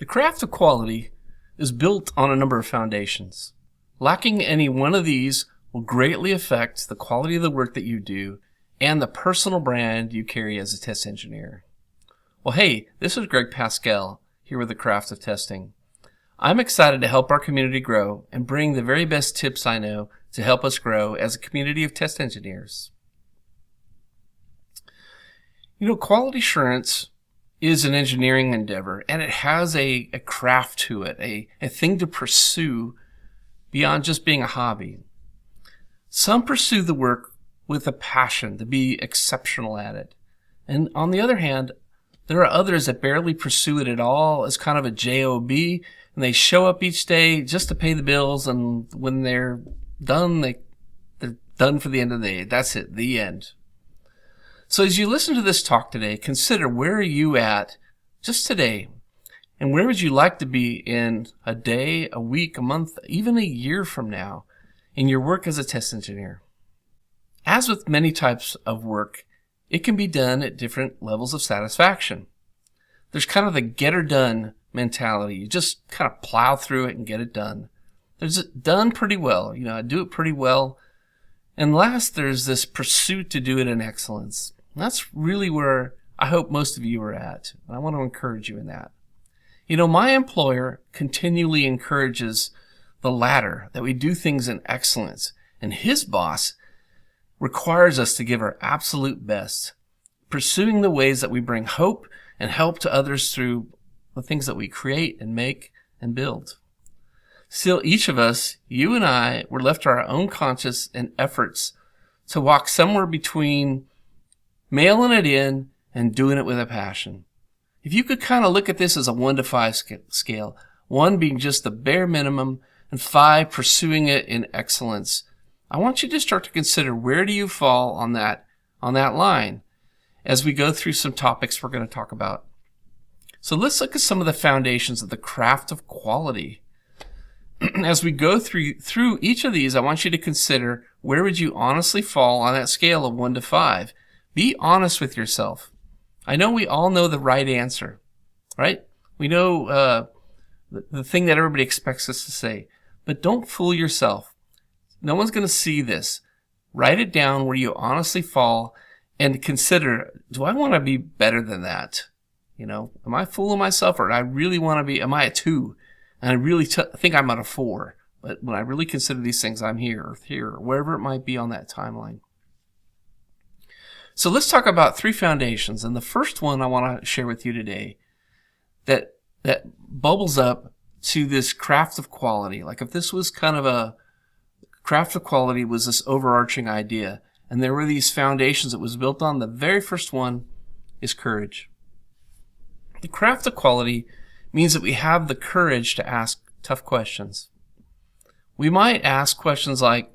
The craft of quality is built on a number of foundations. Lacking any one of these will greatly affect the quality of the work that you do and the personal brand you carry as a test engineer. Well, hey, this is Greg Pascal here with the Craft of Testing. I'm excited to help our community grow and bring the very best tips I know to help us grow as a community of test engineers. You know, quality assurance is an engineering endeavor, and it has a craft to it, a thing to pursue beyond just being a hobby. Some pursue the work with a passion to be exceptional at it. And on the other hand, there are others that barely pursue it at all as kind of a job, and they show up each day just to pay the bills, and when they're done, they're done for the end of the day. That's it, the end. So as you listen to this talk today, consider where are you at just today, and where would you like to be in a day, a week, a month, even a year from now in your work as a test engineer. As with many types of work, it can be done at different levels of satisfaction. There's kind of the get her done mentality. You just kind of plow through it and get it done. There's it done pretty well. You know, I do it pretty well. And last, there's this pursuit to do it in excellence. And that's really where I hope most of you are at. And I want to encourage you in that. You know, my employer continually encourages the latter, that we do things in excellence. And his boss requires us to give our absolute best, pursuing the ways that we bring hope and help to others through the things that we create and make and build. Still, each of us, you and I, were left to our own conscience and efforts to walk somewhere between mailing it in and doing it with a passion. If you could kind of look at this as a 1 to 5 scale, 1 being just the bare minimum and 5 pursuing it in excellence, I want you to start to consider where do you fall on that line as we go through some topics we're going to talk about. So let's look at some of the foundations of the craft of quality. As we go through each of these, I want you to consider where would you honestly fall on that scale of 1 to 5. Be honest with yourself. I know we all know the right answer, right? We know the thing that everybody expects us to say, but don't fool yourself. No one's going to see this. Write it down where you honestly fall and consider, do I want to be better than that? You know, am I fooling myself, or do I really want to be, am I a 2? And I really think I'm at a 4. But when I really consider these things, I'm here, or wherever it might be on that timeline. So let's talk about 3 foundations. And the first one I want to share with you today that bubbles up to this craft of quality. Like if this was kind of a craft of quality was this overarching idea, and there were these foundations it was built on, the very first one is courage. The craft of quality means that we have the courage to ask tough questions. We might ask questions like,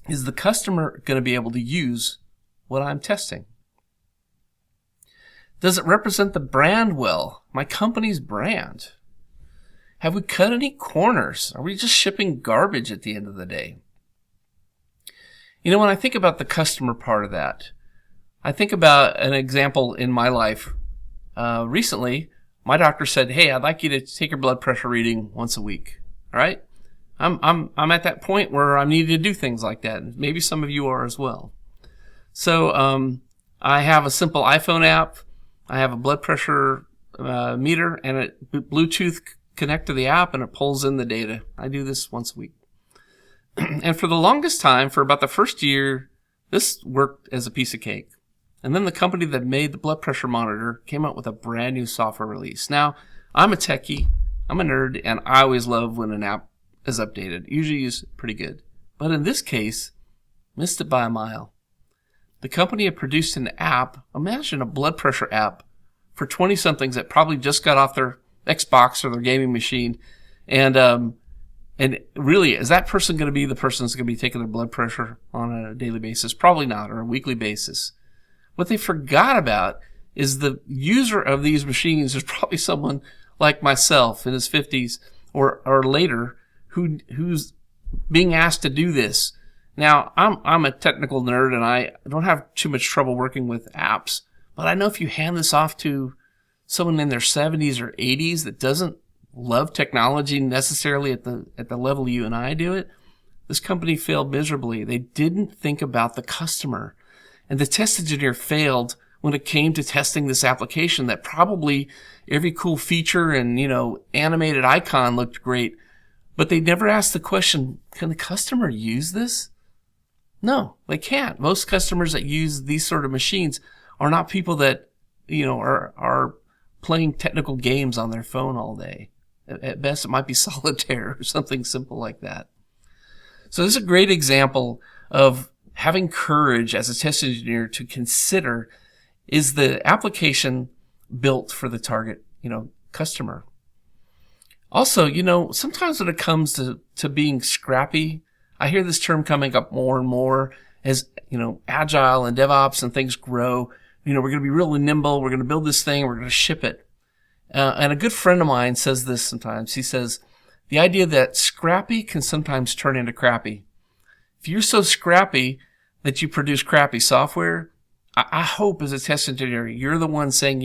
is the customer going to be able to use what I'm testing? Does it represent the brand well, my company's brand? Have we cut any corners? Are we just shipping garbage at the end of the day? You know, when I think about the customer part of that, I think about an example in my life. Recently, my doctor said, "Hey, I'd like you to take your blood pressure reading once a week." All right? I'm at that point where I need to do things like that. Maybe some of you are as well. So I have a simple iPhone app. I have a blood pressure meter, and it Bluetooth connect to the app, and it pulls in the data. I do this once a week. And for the longest time, for about the first year, this worked as a piece of cake. And then the company that made the blood pressure monitor came out with a brand new software release. Now, I'm a techie, I'm a nerd, and I always love when an app is updated. Usually it's pretty good. But in this case, missed it by a mile. The company had produced an app, imagine a blood pressure app, for 20-somethings that probably just got off their Xbox or their gaming machine. And really, is that person going to be the person that's going to be taking their blood pressure on a daily basis? Probably not, or a weekly basis. What they forgot about is the user of these machines is probably someone like myself in his 50s or later who's being asked to do this. Now, I'm a technical nerd, and I don't have too much trouble working with apps, but I know if you hand this off to someone in their 70s or 80s that doesn't love technology necessarily at the level you and I do it, this company failed miserably. They didn't think about the customer. And the test engineer failed when it came to testing this application that probably every cool feature and, animated icon looked great. But they never asked the question, can the customer use this? No, they can't. Most customers that use these sort of machines are not people that, are playing technical games on their phone all day. At best, it might be solitaire or something simple like that. So this is a great example of having courage as a test engineer to consider, is the application built for the target, customer? Also, sometimes when it comes to being scrappy, I hear this term coming up more and more as, agile and DevOps and things grow. We're going to be really nimble. We're going to build this thing. We're going to ship it. And a good friend of mine says this sometimes. He says, the idea that scrappy can sometimes turn into crappy. If you're so scrappy that you produce crappy software, I hope as a test engineer, you're the one saying,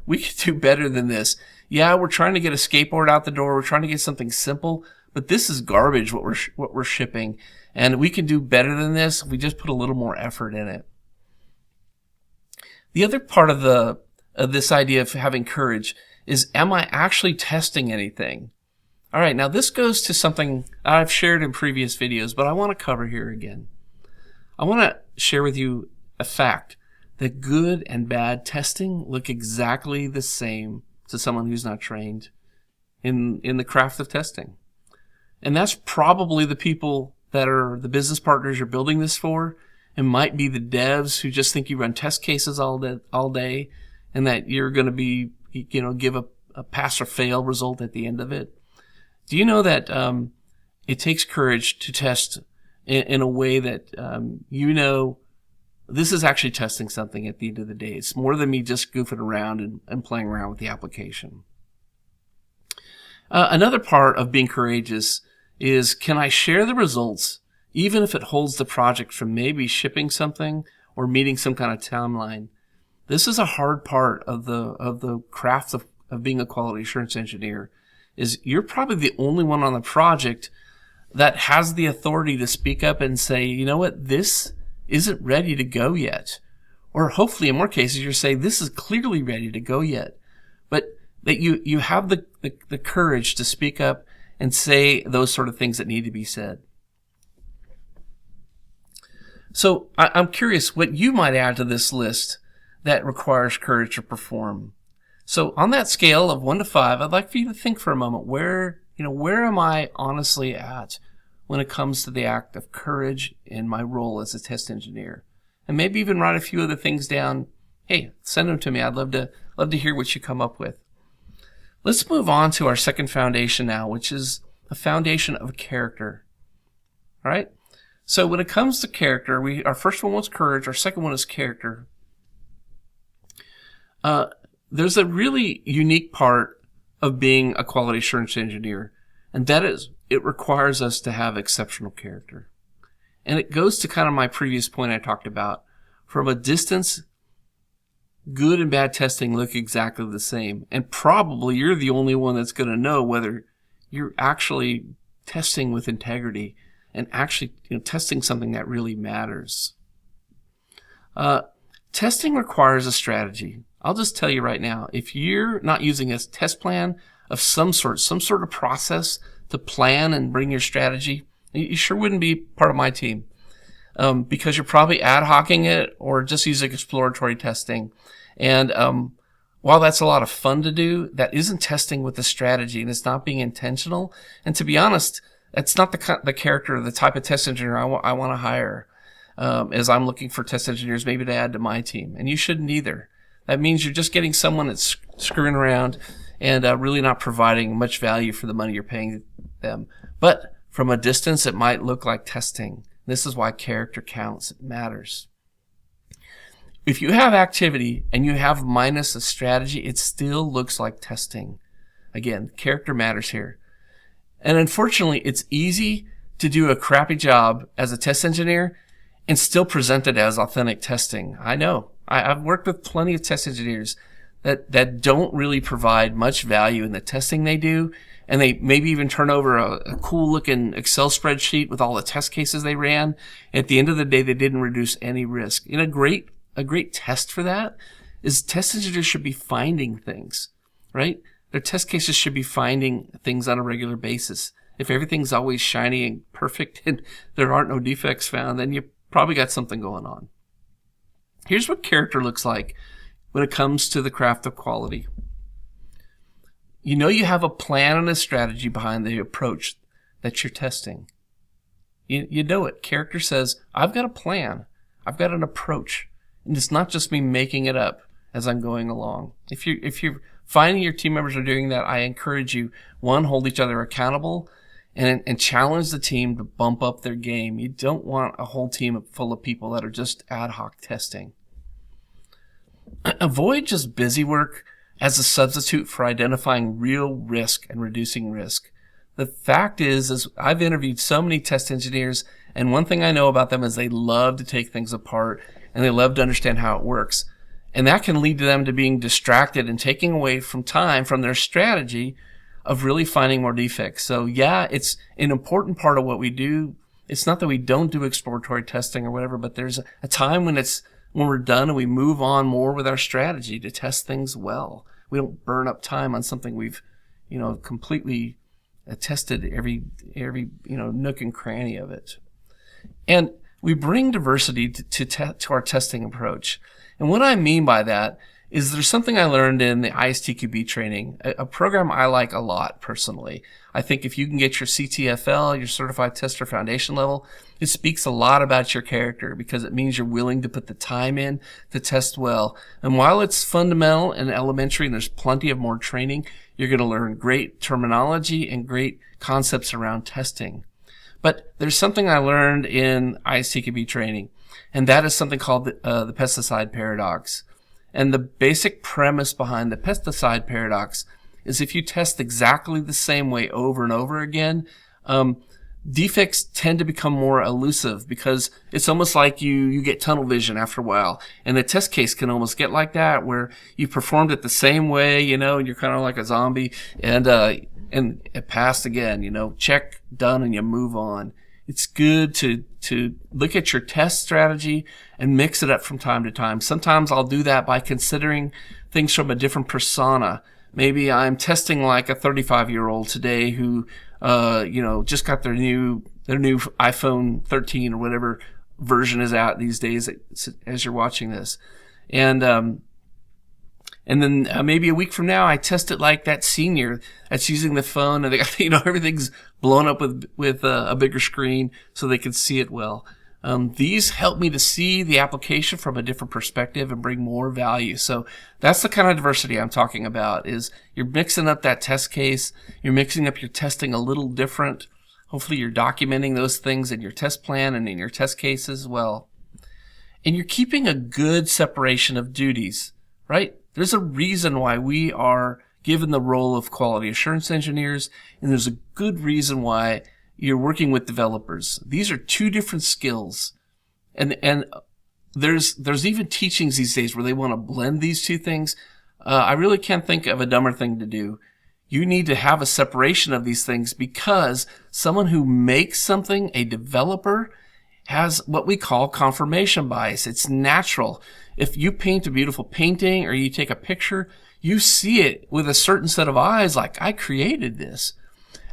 we could do better than this. Yeah, we're trying to get a skateboard out the door. We're trying to get something simple, but this is garbage what we're shipping. And we can do better than this. We just put a little more effort in it. The other part of this idea of having courage is, am I actually testing anything? All right, now this goes to something I've shared in previous videos, but I want to cover here again. I want to share with you a fact that good and bad testing look exactly the same to someone who's not trained in the craft of testing. And that's probably the people that are the business partners you're building this for. It might be the devs who just think you run test cases all day and that you're going to be, give a pass or fail result at the end of it. Do you know that it takes courage to test in a way that this is actually testing something at the end of the day? It's more than me just goofing around and playing around with the application. Another part of being courageous is, can I share the results even if it holds the project from maybe shipping something or meeting some kind of timeline? This is a hard part of the craft of being a quality assurance engineer, is you're probably the only one on the project that has the authority to speak up and say, you know what, this isn't ready to go yet. Or hopefully in more cases you're saying this is clearly ready to go yet. But that you have the courage to speak up and say those sort of things that need to be said. So I'm curious what you might add to this list that requires courage to perform. So on that scale of 1 to 5, I'd like for you to think for a moment, where am I honestly at when it comes to the act of courage in my role as a test engineer? And maybe even write a few of the things down. Hey, send them to me. I'd love to hear what you come up with. Let's move on to our second foundation now, which is a foundation of character. All right? So when it comes to character, our first one was courage. Our second one is character. There's a really unique part of being a quality assurance engineer, and that is it requires us to have exceptional character. And it goes to kind of my previous point I talked about. From a distance, good and bad testing look exactly the same, and probably you're the only one that's going to know whether you're actually testing with integrity and actually testing something that really matters. Testing requires a strategy. I'll just tell you right now, if you're not using a test plan of some sort of process to plan and bring your strategy, you sure wouldn't be part of my team, because you're probably ad hocing it or just using exploratory testing. And while that's a lot of fun to do, that isn't testing with a strategy, and it's not being intentional. And to be honest, that's not the character or the type of test engineer I want to hire, as I'm looking for test engineers maybe to add to my team. And you shouldn't either. That means you're just getting someone that's screwing around and really not providing much value for the money you're paying them. But from a distance, it might look like testing. This is why character counts. It matters. If you have activity and you have minus a strategy, it still looks like testing. Again, character matters here. And unfortunately, it's easy to do a crappy job as a test engineer and still present it as authentic testing. I know. I've worked with plenty of test engineers that don't really provide much value in the testing they do. And they maybe even turn over a cool looking Excel spreadsheet with all the test cases they ran. At the end of the day, they didn't reduce any risk. And a great test for that is test engineers should be finding things, right? Their test cases should be finding things on a regular basis. If everything's always shiny and perfect and there aren't no defects found, then you probably got something going on. Here's what character looks like when it comes to the craft of quality. You know you have a plan and a strategy behind the approach that you're testing. You know it. Character says, I've got a plan. I've got an approach. And it's not just me making it up as I'm going along. If you're finding your team members are doing that, I encourage you, one, hold each other accountable and challenge the team to bump up their game. You don't want a whole team full of people that are just ad hoc testing. Avoid just busy work as a substitute for identifying real risk and reducing risk. The fact is I've interviewed so many test engineers, and one thing I know about them is they love to take things apart and they love to understand how it works. And that can lead to them to being distracted and taking away from time from their strategy of really finding more defects. So yeah, it's an important part of what we do. It's not that we don't do exploratory testing or whatever, but there's a time when we're done and we move on more with our strategy to test things well. We don't burn up time on something we've, completely tested every nook and cranny of it. And we bring diversity to our testing approach. And what I mean by that is there's something I learned in the ISTQB training, a program I like a lot personally. I think if you can get your CTFL, your Certified Tester Foundation level, it speaks a lot about your character because it means you're willing to put the time in to test well. And while it's fundamental and elementary and there's plenty of more training, you're going to learn great terminology and great concepts around testing. But there's something I learned in ISTQB training, and that is something called the pesticide paradox. And the basic premise behind the pesticide paradox is if you test exactly the same way over and over again, defects tend to become more elusive because it's almost like you get tunnel vision after a while. And the test case can almost get like that where you performed it the same way, and you're kind of like a zombie and it passed again, check, done, and you move on. It's good to look at your test strategy and mix it up from time to time. Sometimes I'll do that by considering things from a different persona. Maybe I'm testing like a 35-year-old today who, just got their new iPhone 13 or whatever version is out these days as you're watching this. And then maybe a week from now, I test it like that senior that's using the phone and they got, everything's blown up with a bigger screen so they can see it well. These help me to see the application from a different perspective and bring more value. So that's the kind of diversity I'm talking about is you're mixing up that test case. You're mixing up your testing a little different. Hopefully you're documenting those things in your test plan and in your test case as well. And you're keeping a good separation of duties, right? There's a reason why we are given the role of quality assurance engineers, and there's a good reason why you're working with developers. These are two different skills. And there's even teachings these days where they want to blend these two things. I really can't think of a dumber thing to do. You need to have a separation of these things because someone who makes something, a developer, has what we call confirmation bias. It's natural. If you paint a beautiful painting or you take a picture, you see it with a certain set of eyes like, I created this.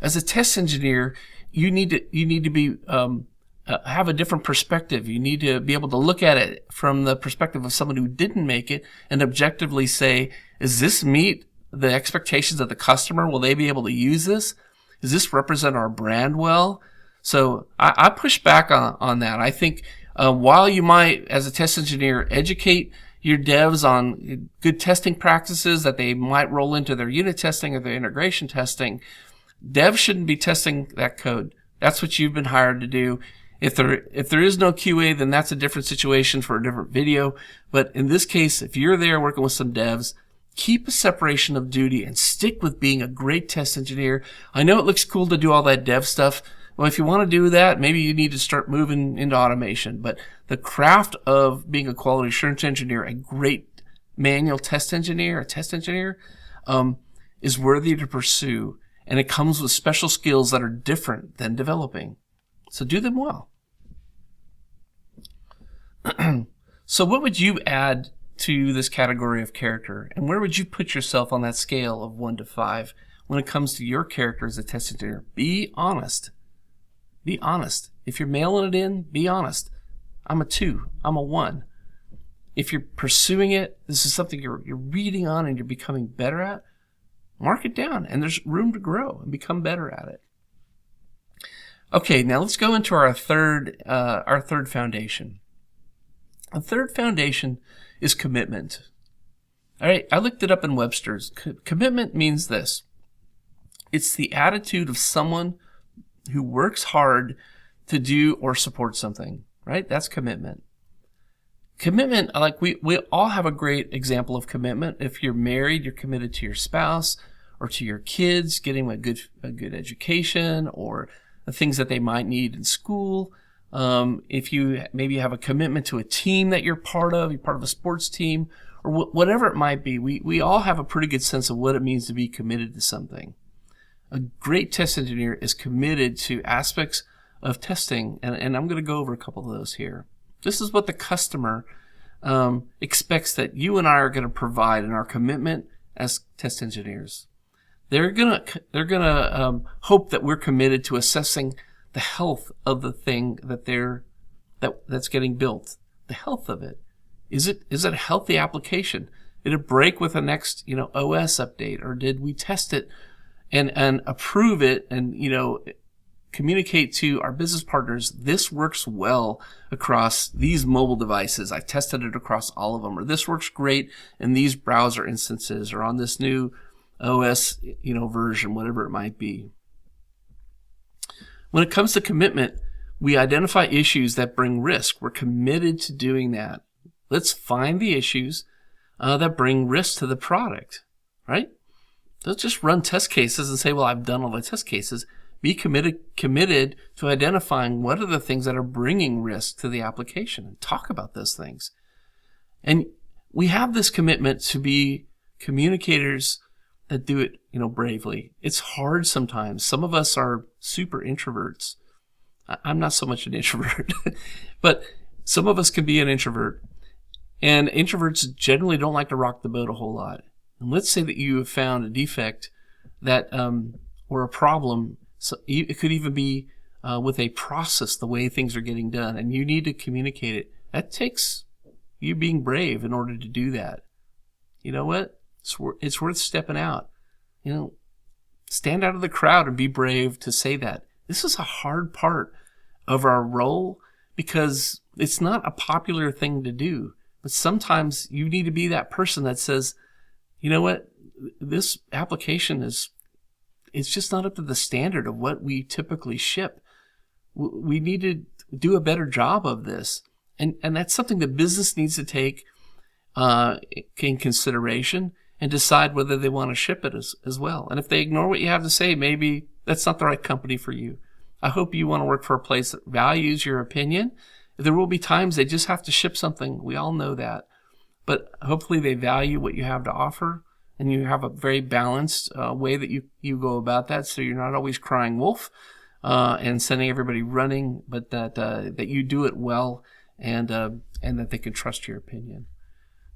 As a test engineer, you need to be have a different perspective. You need to be able to look at it from the perspective of someone who didn't make it and objectively say, does this meet the expectations of the customer? Will they be able to use this? Does this represent our brand well? So I push back on that. I think while you might, as a test engineer, educate your devs on good testing practices that they might roll into their unit testing or their integration testing, devs shouldn't be testing that code. That's what you've been hired to do. If there is no QA, then that's a different situation for a different video. But in this case, if you're there working with some devs, keep a separation of duty and stick with being a great test engineer. I know it looks cool to do all that dev stuff. Well, if you want to do that, maybe you need to start moving into automation. But the craft of being a quality assurance engineer, a great manual test engineer, a test engineer, is worthy to pursue. And it comes with special skills that are different than developing. So do them well. So what would you add to this category of character? And where would you put yourself on that scale of 1 to 5 when it comes to your character as a test engineer? Be honest. Be honest. If you're mailing it in, be honest. I'm a 2. I'm a 1. If you're pursuing it, this is something you're reading on and you're becoming better at, mark it down, and there's room to grow and become better at it. Okay, now let's go into our third foundation. The third foundation is commitment. All right, I looked it up in Webster's. Commitment means this. It's the attitude of someone who works hard to do or support something, right? That's commitment. Commitment, like we all have a great example of commitment. If you're married, you're committed to your spouse or to your kids, getting a good education or the things that they might need in school. If you maybe have a commitment to a team that you're part of a sports team, or whatever it might be, we all have a pretty good sense of what it means to be committed to something. A great test engineer is committed to aspects of testing, and I'm going to go over a couple of those here. This is what the customer expects that you and I are going to provide in our commitment as test engineers. They're gonna hope that we're committed to assessing the health of the thing that's getting built. The health of it. Is it a healthy application? Did it break with the next OS update, or did we test it and approve it and communicate to our business partners, this works well across these mobile devices. I tested it across all of them. Or this works great in these browser instances or on this new OS, version, whatever it might be. When it comes to commitment, we identify issues that bring risk. We're committed to doing that. Let's find the issues that bring risk to the product, right? Don't just run test cases and say, well, I've done all the test cases. Be committed to identifying what are the things that are bringing risk to the application and talk about those things. And we have this commitment to be communicators that do it, bravely. It's hard sometimes. Some of us are super introverts. I'm not so much an introvert, but some of us can be an introvert. And introverts generally don't like to rock the boat a whole lot. And let's say that you have found a defect that, or a problem. So it could even be with a process, the way things are getting done, and you need to communicate it. That takes you being brave in order to do that. You know what? It's worth stepping out. Stand out of the crowd and be brave to say that. This is a hard part of our role because it's not a popular thing to do. But sometimes you need to be that person that says, you know what? This application it's just not up to the standard of what we typically ship. We need to do a better job of this. And that's something that business needs to take in consideration and decide whether they want to ship it as well. And if they ignore what you have to say, maybe that's not the right company for you. I hope you want to work for a place that values your opinion. There will be times they just have to ship something. We all know that. But hopefully they value what you have to offer, and you have a very balanced way that you go about that, so you're not always crying wolf and sending everybody running, but that you do it well and that they can trust your opinion.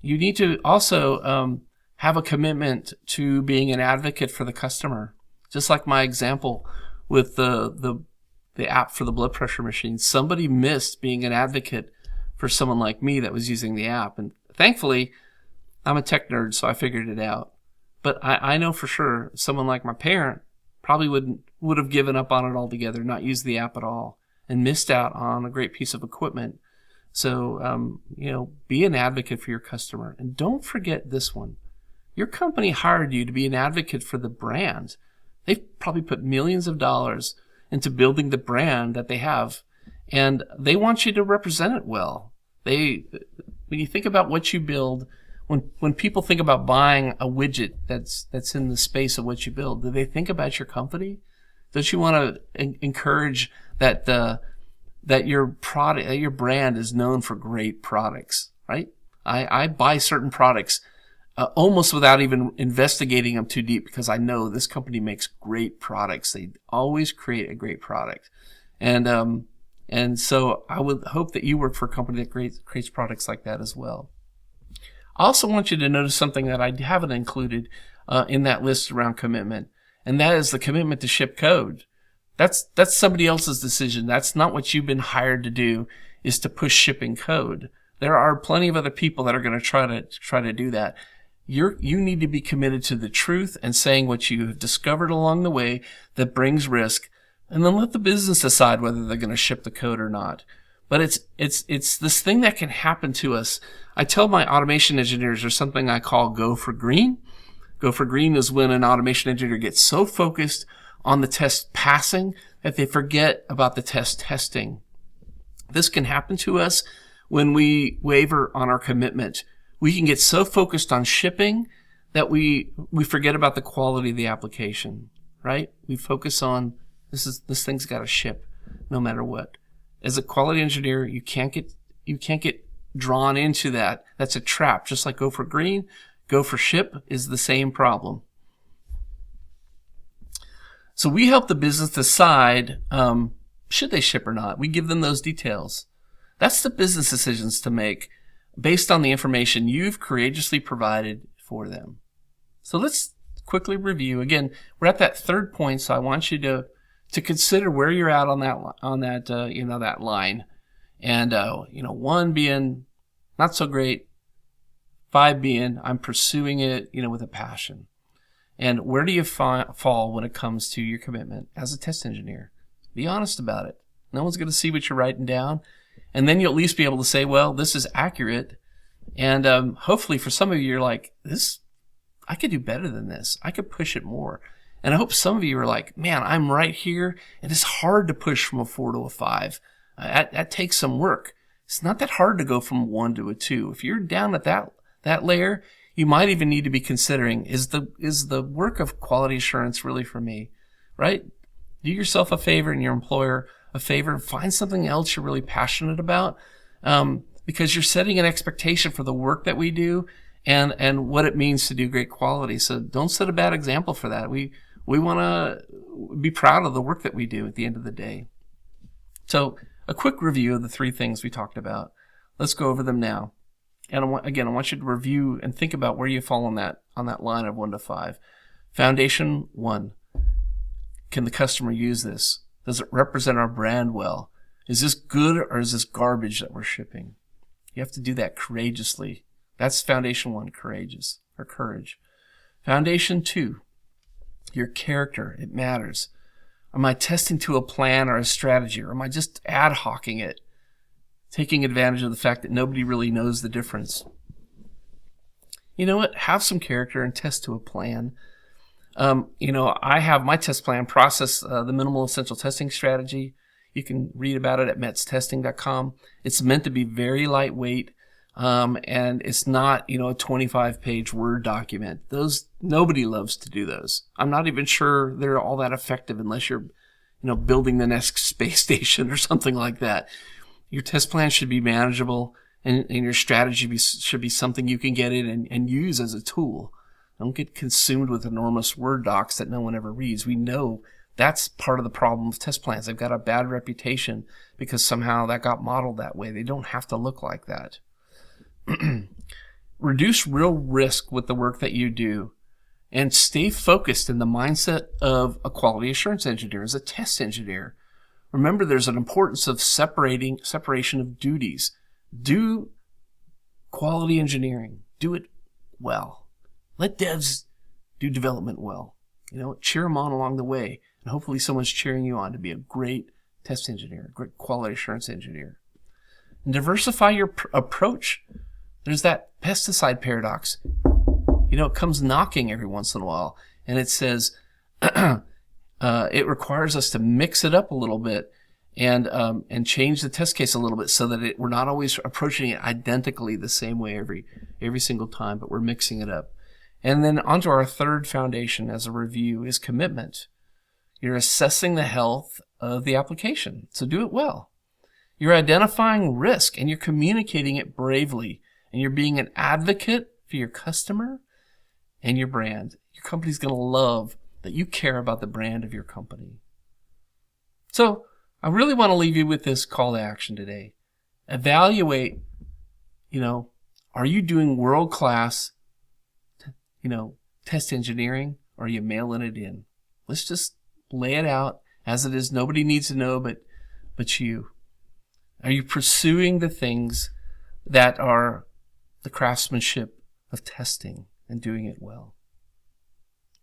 You need to also have a commitment to being an advocate for the customer. Just like my example with the app for the blood pressure machine. Somebody missed being an advocate for someone like me that was using the app. And thankfully, I'm a tech nerd, so I figured it out. But I know for sure someone like my parent probably would have given up on it altogether, not used the app at all, and missed out on a great piece of equipment. So, be an advocate for your customer. And don't forget this one. Your company hired you to be an advocate for the brand. They've probably put millions of dollars into building the brand that they have, and they want you to represent it well. When you think about what you build, when people think about buying a widget that's in the space of what you build, do they think about your company? Don't you want to encourage that your product, that your brand is known for great products, right? I buy certain products almost without even investigating them too deep, because I know this company makes great products. They always create a great product. And so I would hope that you work for a company that creates products like that as well. I also want you to notice something that I haven't included in that list around commitment, and that is the commitment to ship code. That's somebody else's decision. That's not what you've been hired to do, is to push shipping code. There are plenty of other people that are going to try to do that. You need to be committed to the truth and saying what you have discovered along the way that brings risk, and then let the business decide whether they're going to ship the code or not. But it's this thing that can happen to us. I tell my automation engineers there's something I call go for green. Go for green is when an automation engineer gets so focused on the test passing that they forget about the test testing. This can happen to us when we waver on our commitment. We can get so focused on shipping that we forget about the quality of the application, right? We focus on this thing's got to ship no matter what. As a quality engineer, you can't get drawn into that. That's a trap. Just like go for green, go for ship is the same problem. So we help the business decide should they ship or not. We give them those details. That's the business decisions to make based on the information you've courageously provided for them. So let's quickly review. Again, we're at that third point, so I want you to consider where you're at on that line. And 1 being not so great, 5 being I'm pursuing it, with a passion. And where do you fall when it comes to your commitment as a test engineer? Be honest about it. No one's going to see what you're writing down. And then you'll at least be able to say, well, this is accurate. And hopefully for some of you, you're like, I could do better than this. I could push it more. And I hope some of you are like, man, I'm right here. It is hard to push from a 4 to a 5. That takes some work. It's not that hard to go from 1 to a 2. If you're down at that layer, you might even need to be considering, is the work of quality assurance really for me, right? Do yourself a favor and your employer a favor. Find something else you're really passionate about, because you're setting an expectation for the work that we do and what it means to do great quality. So don't set a bad example for that. We want to be proud of the work that we do at the end of the day. So a quick review of the 3 things we talked about. Let's go over them now. And I want you to review and think about where you fall on that line of 1 to 5. Foundation 1. Can the customer use this? Does it represent our brand well? Is this good or is this garbage that we're shipping? You have to do that courageously. That's foundation 1, courage. Foundation 2, your character. It matters. Am I testing to a plan or a strategy, or am I just ad hocing it, taking advantage of the fact that nobody really knows the difference? You know what? Have some character and test to a plan. I have my test plan process, the minimal essential testing strategy. You can read about it at metstesting.com. It's meant to be very lightweight, and it's not, a 25-page Word document. Nobody loves to do those. I'm not even sure they're all that effective unless you're, building the next space station or something like that. Your test plan should be manageable, and your strategy should be something you can get in and use as a tool. Don't get consumed with enormous Word docs that no one ever reads. We know that's part of the problem with test plans. They've got a bad reputation because somehow that got modeled that way. They don't have to look like that. Reduce real risk with the work that you do, and stay focused in the mindset of a quality assurance engineer, as a test engineer. Remember, there's an importance of separation of duties. Do quality engineering. Do it well. Let devs do development well. Cheer them on along the way, and hopefully someone's cheering you on to be a great test engineer, a great quality assurance engineer. And diversify your approach. There's that pesticide paradox. It comes knocking every once in a while, and it says it requires us to mix it up a little bit and change the test case a little bit so that we're not always approaching it identically the same way every single time, but we're mixing it up. And then onto our third foundation as a review is commitment. You're assessing the health of the application, so do it well. You're identifying risk and you're communicating it bravely, and you're being an advocate for your customer and your brand. Your company's going to love that you care about the brand of your company. So I really want to leave you with this call to action today. Evaluate, are you doing world-class, test engineering, or are you mailing it in? Let's just lay it out as it is. Nobody needs to know but you. Are you pursuing the things that are the craftsmanship of testing and doing it well?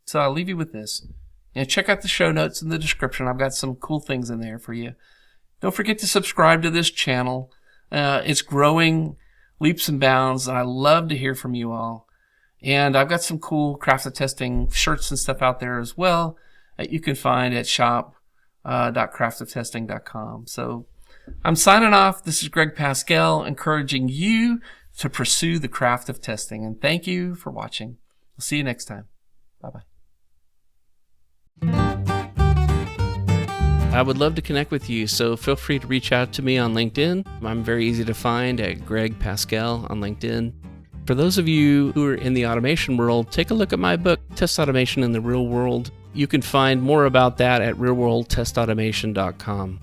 So I'll leave you with this. Check out the show notes in the description. I've got some cool things in there for you. Don't forget to subscribe to this channel. It's growing leaps and bounds, and I love to hear from you all. And I've got some cool craft of testing shirts and stuff out there as well that you can find at shop.craftoftesting.com. So I'm signing off. This is Greg Pascal, encouraging you to pursue the craft of testing. And thank you for watching. We'll see you next time. Bye-bye. I would love to connect with you, so feel free to reach out to me on LinkedIn. I'm very easy to find at Greg Pascal on LinkedIn. For those of you who are in the automation world, take a look at my book, Test Automation in the Real World. You can find more about that at realworldtestautomation.com.